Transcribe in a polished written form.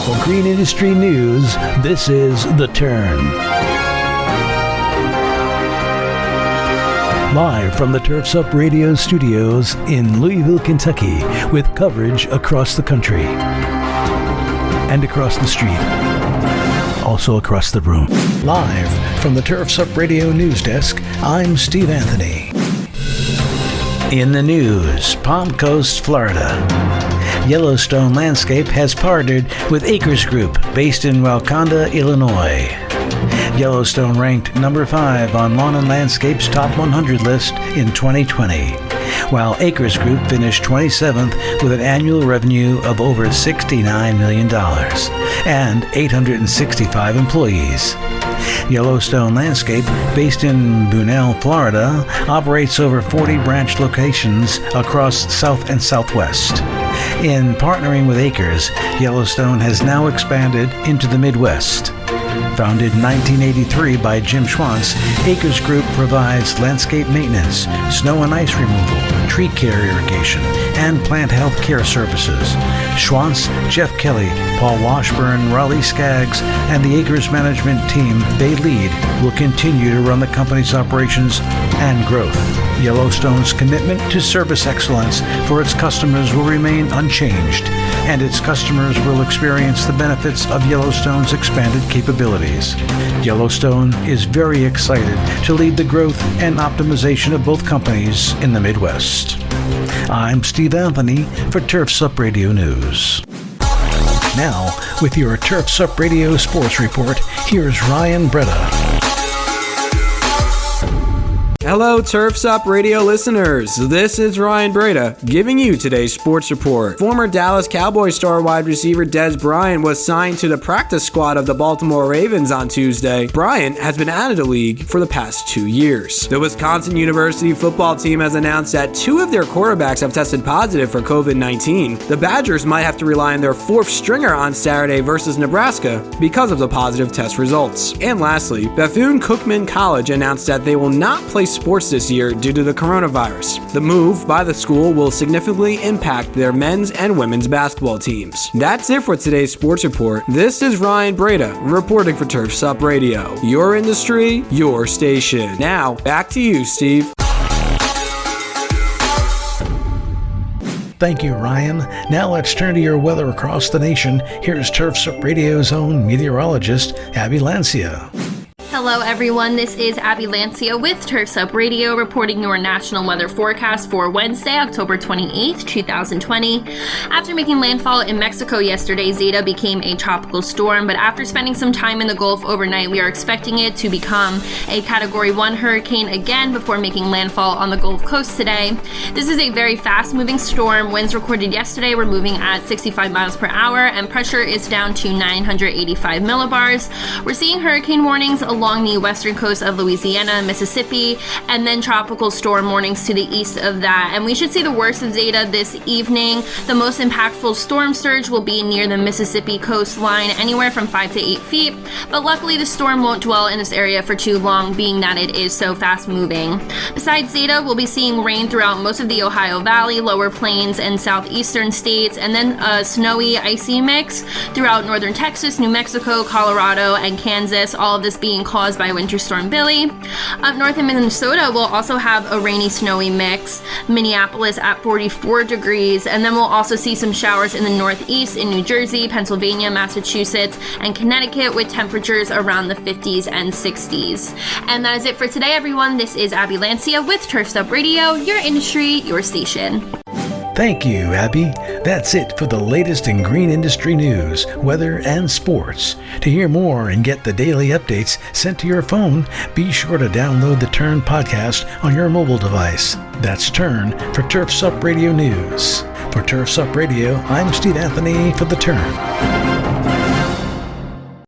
For Green Industry News, this is The Turn. Live from the Turfs Up Radio studios in Louisville, Kentucky, with coverage across the country and across the street, also across the room. Live from the Turfs Up Radio news desk, I'm Steve Anthony. In the news, Palm Coast, Florida. Yellowstone Landscape has partnered with Acres Group, based in Walconda, Illinois. Yellowstone ranked number 5 on Lawn and Landscape's Top 100 list in 2020, while Acres Group finished 27th with an annual revenue of over $69 million and 865 employees. Yellowstone Landscape, based in Bunnell, Florida, operates over 40 branch locations across South and Southwest. In partnering with Acres, Yellowstone has now expanded into the Midwest. Founded in 1983 by Jim Schwantz, Acres Group provides landscape maintenance, snow and ice removal, tree care irrigation, and plant health care services. Schwantz, Jeff Kelly, Paul Washburn, Raleigh Skaggs, and the Acres management team they lead will continue to run the company's operations and growth. Yellowstone's commitment to service excellence for its customers will remain unchanged, and its customers will experience the benefits of Yellowstone's expanded capabilities. Yellowstone is very excited to lead the growth and optimization of both companies in the Midwest. I'm Steve Anthony for Turfs Up Radio News. Now, with your Turfs Up Radio Sports Report, here's Ryan Breda. Hello, Turfs Up Radio listeners. This is Ryan Breda giving you today's sports report. Former Dallas Cowboys star wide receiver Dez Bryant was signed to the practice squad of the Baltimore Ravens on Tuesday. Bryant has been out of the league for the past 2 years. The Wisconsin University football team has announced that 2 of their quarterbacks have tested positive for COVID-19. The Badgers might have to rely on their 4th stringer on Saturday versus Nebraska because of the positive test results. And lastly, Bethune-Cookman College announced that they will not play sports this year due to the coronavirus. The move by the school will significantly impact their men's and women's basketball teams. That's it for today's sports report. This is Ryan Breda reporting for Turfs Up Radio. Your industry, your station. Now, back to you, Steve. Thank you, Ryan. Now let's turn to your weather across the nation. Here's Turfs Up Radio's own meteorologist, Abby Lancia. Hello everyone, this is Abby Lancia with Turfs Up Radio reporting your national weather forecast for Wednesday, October 28th, 2020. After making landfall in Mexico yesterday, Zeta became a tropical storm, but after spending some time in the Gulf overnight, we are expecting it to become a Category 1 hurricane again before making landfall on the Gulf Coast today. This is a very fast-moving storm. Winds recorded yesterday were moving at 65 miles per hour, and pressure is down to 985 millibars. We're seeing hurricane warnings along the western coast of Louisiana and Mississippi, and then tropical storm warnings to the east of that. And we should see the worst of Zeta this evening. The most impactful storm surge will be near the Mississippi coastline, anywhere from 5 to 8 feet. But luckily, the storm won't dwell in this area for too long, being that it is so fast moving. Besides Zeta, we'll be seeing rain throughout most of the Ohio Valley, lower plains, and southeastern states, and then a snowy, icy mix throughout northern Texas, New Mexico, Colorado, and Kansas, all of this being caused by Winter Storm Billy. Up north in Minnesota, we'll also have a rainy, snowy mix. Minneapolis at 44 degrees, and then we'll also see some showers in the northeast in New Jersey, Pennsylvania, Massachusetts, and Connecticut with temperatures around the 50s and 60s. And that is it for today, everyone. This is Abby Lancia with Turfs Up Radio, your industry, your station. Thank you, Abby. That's it for the latest in green industry news, weather, and sports. To hear more and get the daily updates sent to your phone, be sure to download the Turn podcast on your mobile device. That's Turn for Turfs Up Radio News. For Turfs Up Radio, I'm Steve Anthony for the Turn.